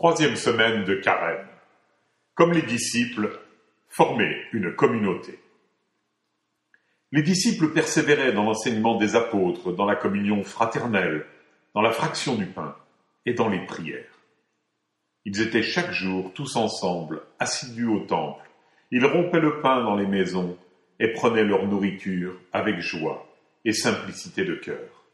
Troisième semaine de Carême. Comme les disciples, former une communauté. Les disciples persévéraient dans l'enseignement des apôtres, dans la communion fraternelle, dans la fraction du pain et dans les prières. Ils étaient chaque jour tous ensemble, assidus au temple. Ils rompaient le pain dans les maisons et prenaient leur nourriture avec joie et simplicité de cœur.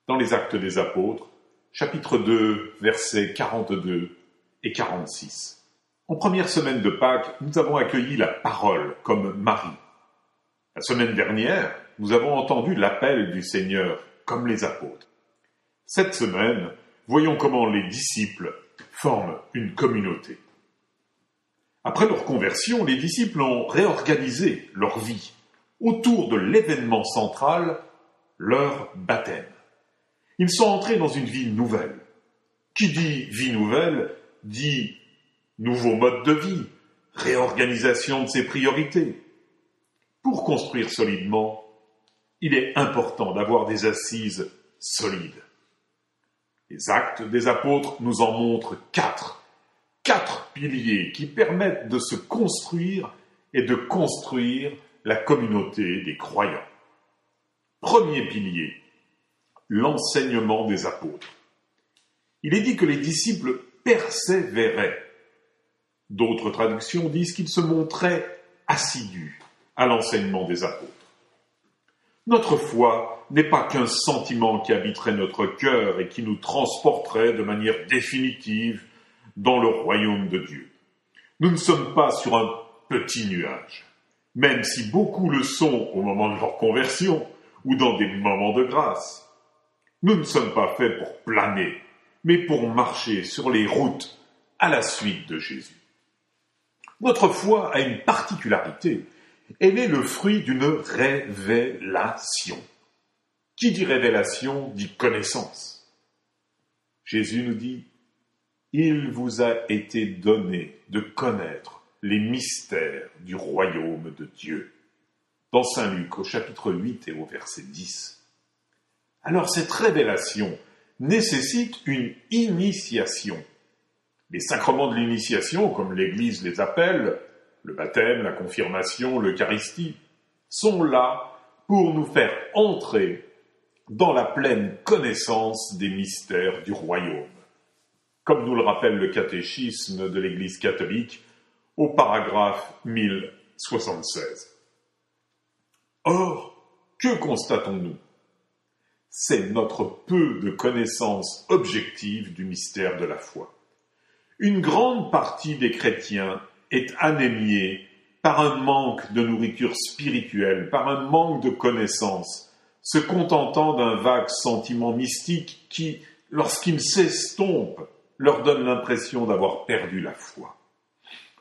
Dans les Actes des Apôtres, chapitre 2, versets 42 et 46. En première semaine de Pâques, nous avons accueilli la parole comme Marie. La semaine dernière, nous avons entendu l'appel du Seigneur comme les apôtres. Cette semaine, voyons comment les disciples forment une communauté. Après leur conversion, les disciples ont réorganisé leur vie autour de l'événement central, leur baptême. Ils sont entrés dans une vie nouvelle. Qui dit vie nouvelle, dit nouveau mode de vie, réorganisation de ses priorités. Pour construire solidement, il est important d'avoir des assises solides. Les Actes des Apôtres nous en montrent quatre piliers qui permettent de se construire et de construire la communauté des croyants. Premier pilier, l'enseignement des apôtres. Il est dit que les disciples persévéraient. D'autres traductions disent qu'ils se montraient assidus à l'enseignement des apôtres. Notre foi n'est pas qu'un sentiment qui habiterait notre cœur et qui nous transporterait de manière définitive dans le royaume de Dieu. Nous ne sommes pas sur un petit nuage, même si beaucoup le sont au moment de leur conversion ou dans des moments de grâce. Nous ne sommes pas faits pour planer, mais pour marcher sur les routes à la suite de Jésus. Notre foi a une particularité. Elle est le fruit d'une révélation. Qui dit révélation dit connaissance. Jésus nous dit « Il vous a été donné de connaître les mystères du royaume de Dieu » dans Saint Luc au chapitre 8 et au verset 10. Alors cette révélation nécessite une initiation. Les sacrements de l'initiation, comme l'Église les appelle, le baptême, la confirmation, l'Eucharistie, sont là pour nous faire entrer dans la pleine connaissance des mystères du royaume. Comme nous le rappelle le catéchisme de l'Église catholique au paragraphe 1076. Or, que constatons-nous ? C'est notre peu de connaissance objective du mystère de la foi. Une grande partie des chrétiens est anémiée par un manque de nourriture spirituelle, par un manque de connaissances, se contentant d'un vague sentiment mystique qui, lorsqu'il s'estompe, leur donne l'impression d'avoir perdu la foi.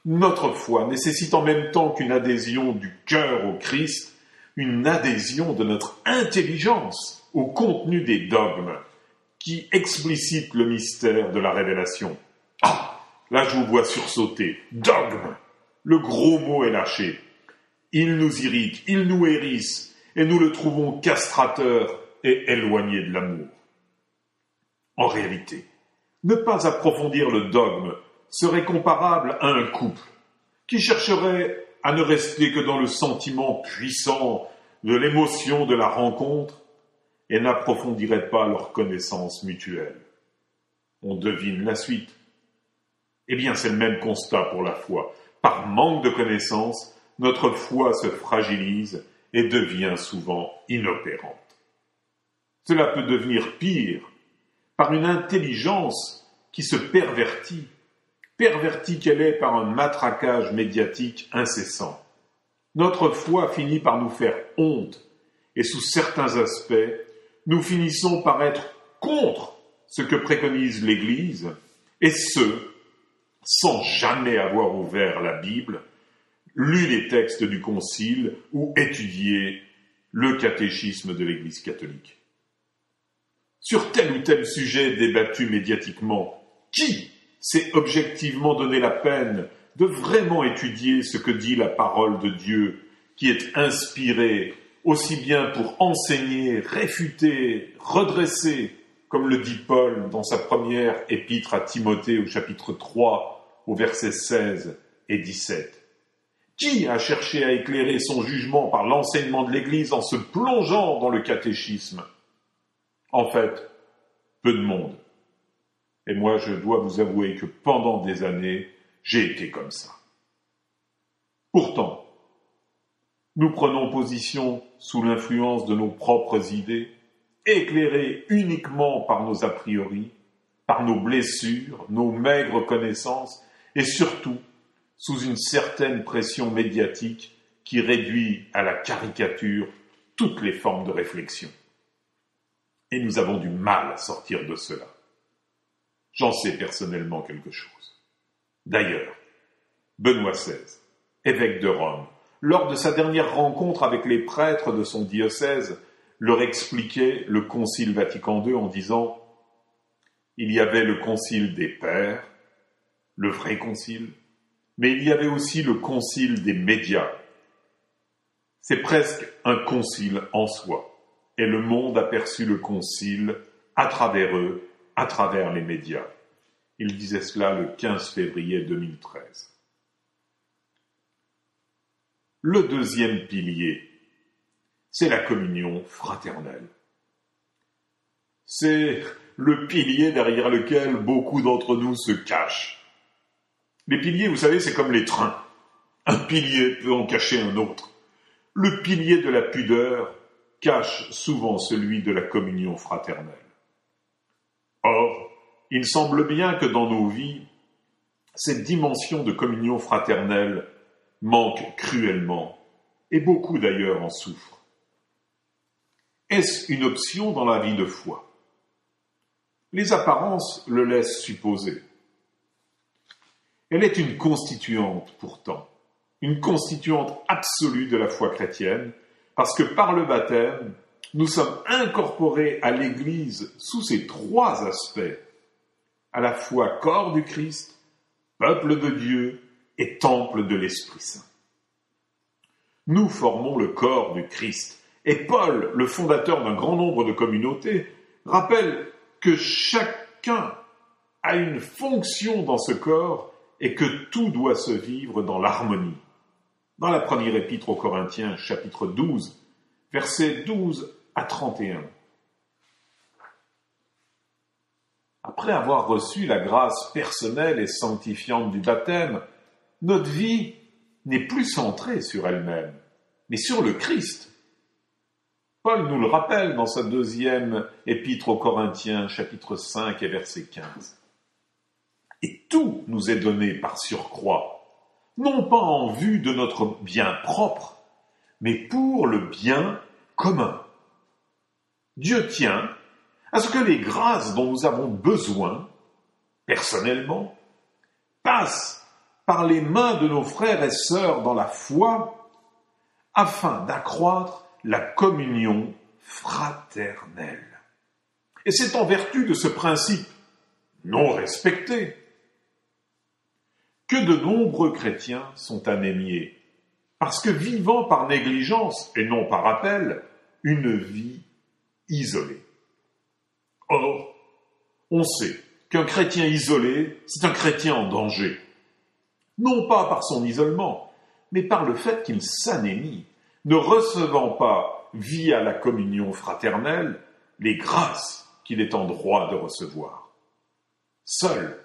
Notre foi nécessite en même temps qu'une adhésion du cœur au Christ, une adhésion de notre intelligence au contenu des dogmes qui explicitent le mystère de la révélation. Ah, là je vous vois sursauter. Dogme. Le gros mot est lâché. Il nous irrite, il nous hérisse, et nous le trouvons castrateur et éloigné de l'amour. En réalité, ne pas approfondir le dogme serait comparable à un couple qui chercherait à ne rester que dans le sentiment puissant de l'émotion de la rencontre et n'approfondirait pas leur connaissance mutuelle. On devine la suite. Eh bien, c'est le même constat pour la foi. Par manque de connaissance, notre foi se fragilise et devient souvent inopérante. Cela peut devenir pire par une intelligence qui se pervertit qu'elle est par un matraquage médiatique incessant. Notre foi finit par nous faire honte et sous certains aspects, nous finissons par être contre ce que préconise l'Église, et ce, sans jamais avoir ouvert la Bible, lu les textes du Concile ou étudié le catéchisme de l'Église catholique. Sur tel ou tel sujet débattu médiatiquement, qui s'est objectivement donné la peine de vraiment étudier ce que dit la parole de Dieu, qui est inspirée aussi bien pour enseigner, réfuter, redresser, comme le dit Paul dans sa première épître à Timothée au chapitre 3, au verset 16 et 17. Qui a cherché à éclairer son jugement par l'enseignement de l'Église en se plongeant dans le catéchisme? En fait, peu de monde. Et moi, je dois vous avouer que pendant des années, j'ai été comme ça. Pourtant, nous prenons position sous l'influence de nos propres idées, éclairées uniquement par nos a priori, par nos blessures, nos maigres connaissances, et surtout sous une certaine pression médiatique qui réduit à la caricature toutes les formes de réflexion. Et nous avons du mal à sortir de cela. J'en sais personnellement quelque chose. D'ailleurs, Benoît XVI, évêque de Rome, lors de sa dernière rencontre avec les prêtres de son diocèse, leur expliquait le Concile Vatican II en disant « Il y avait le Concile des Pères, le vrai Concile, mais il y avait aussi le Concile des médias. C'est presque un concile en soi, et le monde a perçu le Concile à travers eux, à travers les médias. » Il disait cela le 15 février 2013. Le deuxième pilier, c'est la communion fraternelle. C'est le pilier derrière lequel beaucoup d'entre nous se cachent. Les piliers, vous savez, c'est comme les trains. Un pilier peut en cacher un autre. Le pilier de la pudeur cache souvent celui de la communion fraternelle. Or, il semble bien que dans nos vies, cette dimension de communion fraternelle manque cruellement, et beaucoup d'ailleurs en souffrent. Est-ce une option dans la vie de foi? Les apparences le laissent supposer. Elle est une constituante pourtant, une constituante absolue de la foi chrétienne, parce que par le baptême, nous sommes incorporés à l'Église sous ces trois aspects, à la fois corps du Christ, peuple de Dieu et temple de l'Esprit Saint. Nous formons le corps du Christ, et Paul, le fondateur d'un grand nombre de communautés, rappelle que chacun a une fonction dans ce corps et que tout doit se vivre dans l'harmonie. Dans la première épître aux Corinthiens, chapitre 12, versets 12 à 31. Après avoir reçu la grâce personnelle et sanctifiante du baptême, notre vie n'est plus centrée sur elle-même, mais sur le Christ. Paul nous le rappelle dans sa deuxième épître aux Corinthiens, chapitre 5 et verset 15. Et tout nous est donné par surcroît, non pas en vue de notre bien propre, mais pour le bien commun. Dieu tient à ce que les grâces dont nous avons besoin, personnellement, passent par les mains de nos frères et sœurs dans la foi, afin d'accroître la communion fraternelle. Et c'est en vertu de ce principe non respecté que de nombreux chrétiens sont anémiés, parce que vivant par négligence et non par appel, une vie isolée. Or, on sait qu'un chrétien isolé, c'est un chrétien en danger. Non pas par son isolement, mais par le fait qu'il s'anémie, ne recevant pas, via la communion fraternelle, les grâces qu'il est en droit de recevoir. Seul,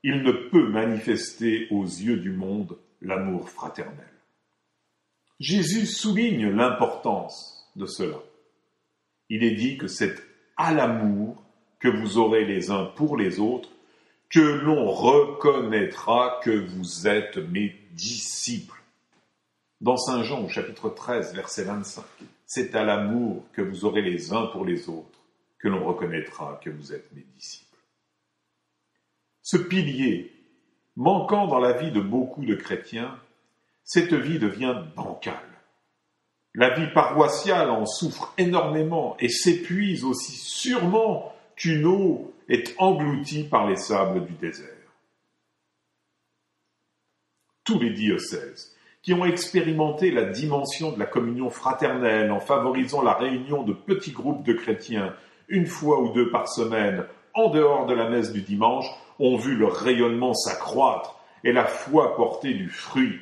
il ne peut manifester aux yeux du monde l'amour fraternel. Jésus souligne l'importance de cela. Il est dit que c'est à l'amour que vous aurez les uns pour les autres que l'on reconnaîtra que vous êtes mes disciples. Dans Saint Jean, au chapitre 13, verset 25, c'est à l'amour que vous aurez les uns pour les autres que l'on reconnaîtra que vous êtes mes disciples. Ce pilier, manquant dans la vie de beaucoup de chrétiens, cette vie devient bancale. La vie paroissiale en souffre énormément et s'épuise aussi sûrement qu'une eau est engloutie par les sables du désert. Tous les diocèses qui ont expérimenté la dimension de la communion fraternelle en favorisant la réunion de petits groupes de chrétiens une fois ou deux par semaine, en dehors de la messe du dimanche, ont vu leur rayonnement s'accroître et la foi porter du fruit.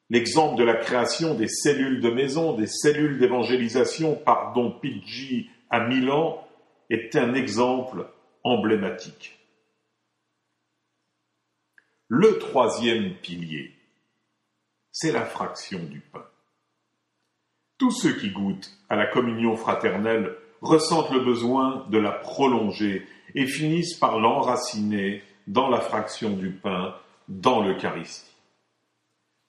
L'exemple de la création des cellules de maison, des cellules d'évangélisation par Don Piggi à Milan, est un exemple emblématique. Le troisième pilier, c'est la fraction du pain. Tous ceux qui goûtent à la communion fraternelle ressentent le besoin de la prolonger et finissent par l'enraciner dans la fraction du pain, dans l'Eucharistie.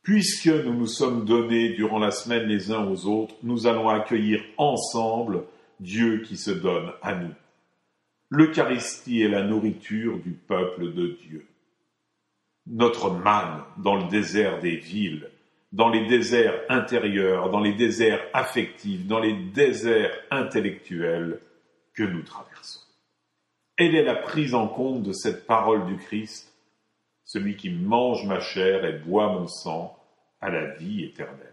Puisque nous nous sommes donnés durant la semaine les uns aux autres, nous allons accueillir ensemble Dieu qui se donne à nous. L'Eucharistie est la nourriture du peuple de Dieu. Notre manne dans le désert des villes, dans les déserts intérieurs, dans les déserts affectifs, dans les déserts intellectuels que nous traversons. Elle est la prise en compte de cette parole du Christ, celui qui mange ma chair et boit mon sang à la vie éternelle.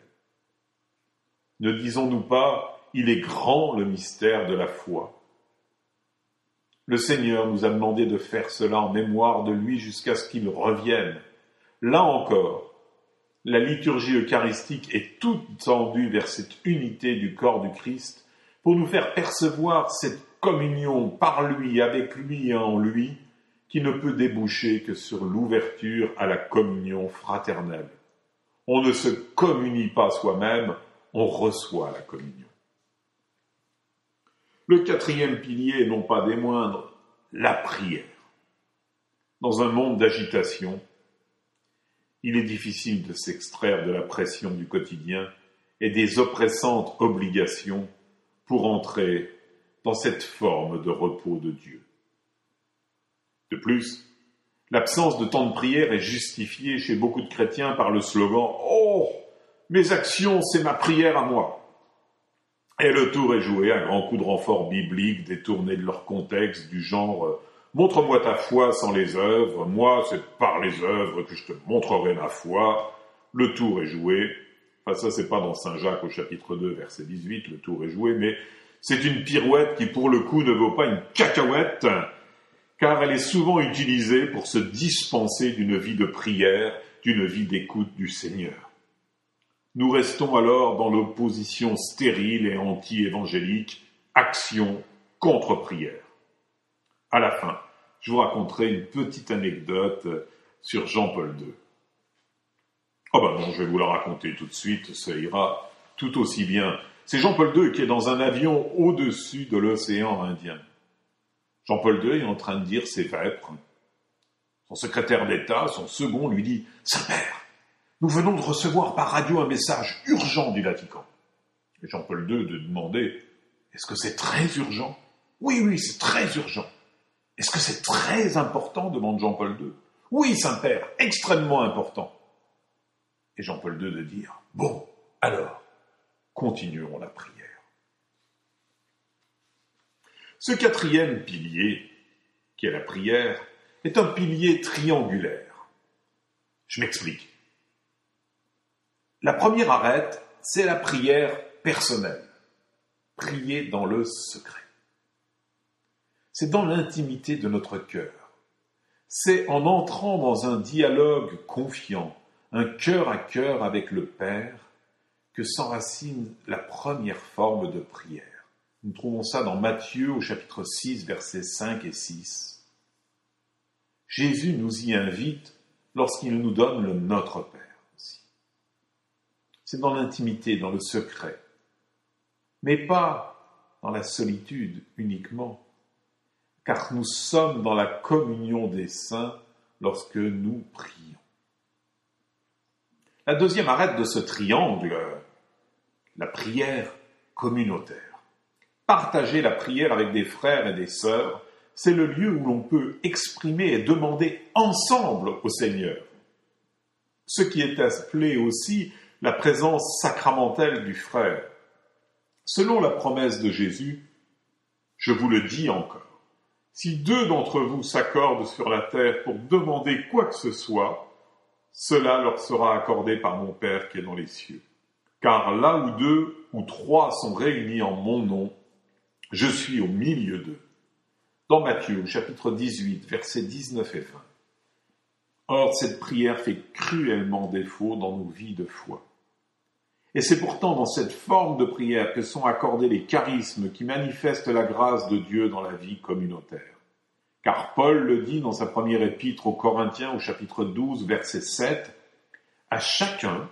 Ne disons-nous pas, il est grand le mystère de la foi. Le Seigneur nous a demandé de faire cela en mémoire de lui jusqu'à ce qu'il revienne. Là encore, la liturgie eucharistique est toute tendue vers cette unité du corps du Christ pour nous faire percevoir cette communion par lui, avec lui et en lui, qui ne peut déboucher que sur l'ouverture à la communion fraternelle. On ne se communie pas soi-même, on reçoit la communion. Le quatrième pilier, non pas des moindres, la prière. Dans un monde d'agitation, il est difficile de s'extraire de la pression du quotidien et des oppressantes obligations pour entrer dans cette forme de repos de Dieu. De plus, l'absence de temps de prière est justifiée chez beaucoup de chrétiens par le slogan « Oh, mes actions, c'est ma prière à moi ». Et le tour est joué à grands coups de renfort biblique détournés de leur contexte du genre « Montre-moi ta foi sans les œuvres, moi c'est par les œuvres que je te montrerai ma foi ». Le tour est joué. Enfin ça c'est pas dans Saint Jacques au chapitre 2 verset 18, le tour est joué, mais c'est une pirouette qui pour le coup ne vaut pas une cacahuète, car elle est souvent utilisée pour se dispenser d'une vie de prière, d'une vie d'écoute du Seigneur. Nous restons alors dans l'opposition stérile et anti-évangélique, action contre prière. À la fin, je vous raconterai une petite anecdote sur Jean-Paul II. Oh ben non, je vais vous la raconter tout de suite, ça ira tout aussi bien. C'est Jean-Paul II qui est dans un avion au-dessus de l'océan Indien. Jean-Paul II est en train de dire ses vêpres. Son secrétaire d'État, son second, lui dit « Saint-Père, nous venons de recevoir par radio un message urgent du Vatican. » Et Jean-Paul II de demander « Est-ce que c'est très urgent ?»« Oui, c'est très urgent. »« Est-ce que c'est très important ?» demande Jean-Paul II. « Oui, Saint-Père, extrêmement important. » Et Jean-Paul II de dire « Bon, alors, continuons la prière. » Ce quatrième pilier, qui est la prière, est un pilier triangulaire. Je m'explique. La première arête, c'est la prière personnelle. Prier dans le secret. C'est dans l'intimité de notre cœur. C'est en entrant dans un dialogue confiant, un cœur à cœur avec le Père, que s'enracine la première forme de prière. Nous trouvons ça dans Matthieu au chapitre 6, versets 5 et 6. Jésus nous y invite lorsqu'il nous donne le Notre Père aussi. C'est dans l'intimité, dans le secret, mais pas dans la solitude uniquement, car nous sommes dans la communion des saints lorsque nous prions. La deuxième arête de ce triangle, la prière communautaire. Partager la prière avec des frères et des sœurs, c'est le lieu où l'on peut exprimer et demander ensemble au Seigneur. Ce qui est appelé aussi la présence sacramentelle du frère. Selon la promesse de Jésus, je vous le dis encore, si 2 d'entre vous s'accordent sur la terre pour demander quoi que ce soit, cela leur sera accordé par mon Père qui est dans les cieux. Car là où 2 ou 3 sont réunis en mon nom, Je suis au milieu d'eux. Dans Matthieu, chapitre 18, versets 19 et 20. Or, cette prière fait cruellement défaut dans nos vies de foi. Et c'est pourtant dans cette forme de prière que sont accordés les charismes qui manifestent la grâce de Dieu dans la vie communautaire. Car Paul le dit dans sa première épître aux Corinthiens au chapitre 12, verset 7, « À chacun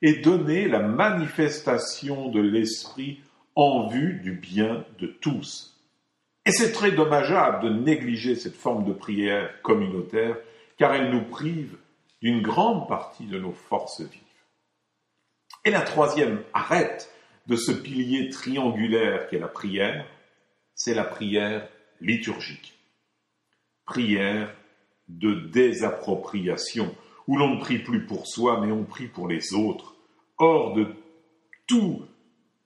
est donnée la manifestation de l'Esprit en vue du bien de tous. » Et c'est très dommageable de négliger cette forme de prière communautaire, car elle nous prive d'une grande partie de nos forces vives. Et la troisième arête de ce pilier triangulaire qu'est la prière, c'est la prière liturgique. Prière de désappropriation, où l'on ne prie plus pour soi, mais on prie pour les autres, hors de toute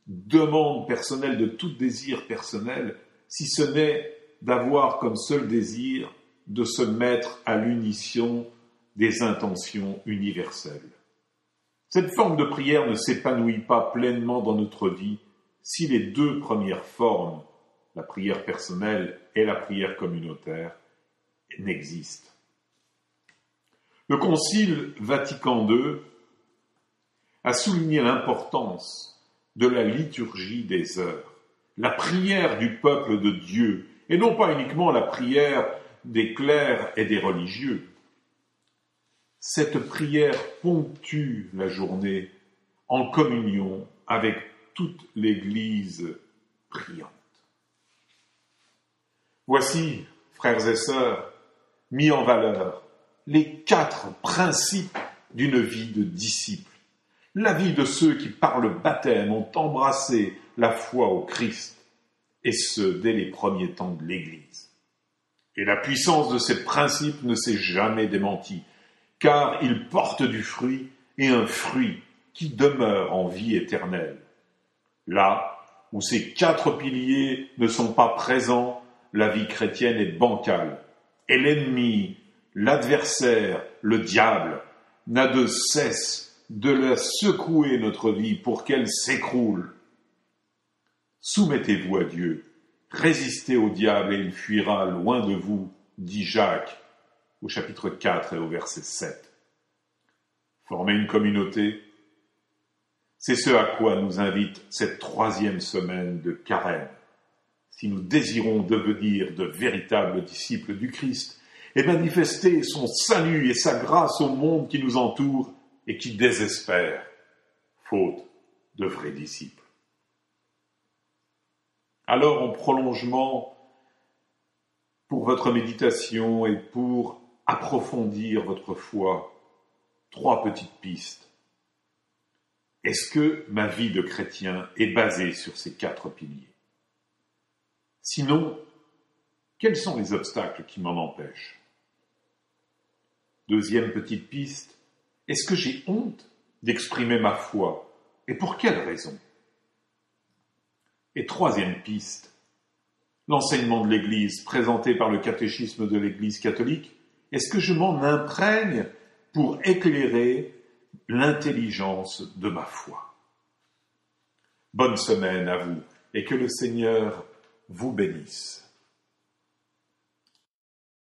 demande personnelle, de tout désir personnel, si ce n'est d'avoir comme seul désir de se mettre à l'unisson des intentions universelles. Cette forme de prière ne s'épanouit pas pleinement dans notre vie si les deux premières formes, la prière personnelle et la prière communautaire, n'existent. Le Concile Vatican II a souligné l'importance de la liturgie des heures, la prière du peuple de Dieu, et non pas uniquement la prière des clercs et des religieux. Cette prière ponctue la journée en communion avec toute l'Église priante. Voici, frères et sœurs, mis en valeur les 4 principes d'une vie de disciple. La vie de ceux qui, par le baptême, ont embrassé la foi au Christ, et ce, dès les premiers temps de l'Église. Et la puissance de ces principes ne s'est jamais démentie, car ils portent du fruit, et un fruit qui demeure en vie éternelle. Là où ces 4 piliers ne sont pas présents, la vie chrétienne est bancale, et l'ennemi, l'adversaire, le diable, n'a de cesse de la secouer notre vie pour qu'elle s'écroule. Soumettez-vous à Dieu, résistez au diable et il fuira loin de vous, dit Jacques au chapitre 4 et au verset 7. Former une communauté, c'est ce à quoi nous invite cette 3e semaine de Carême. Si nous désirons devenir de véritables disciples du Christ et manifester son salut et sa grâce au monde qui nous entoure et qui désespère, faute de vrais disciples. Alors, en prolongement, pour votre méditation et pour approfondir votre foi, 3 petites pistes. Est-ce que ma vie de chrétien est basée sur ces 4 piliers? Sinon, quels sont les obstacles qui m'en empêchent? 2e petite piste, est-ce que j'ai honte d'exprimer ma foi? Et pour quelle raison? Et 3e piste, l'enseignement de l'Église présenté par le catéchisme de l'Église catholique, est-ce que je m'en imprègne pour éclairer l'intelligence de ma foi? Bonne semaine à vous et que le Seigneur vous bénisse.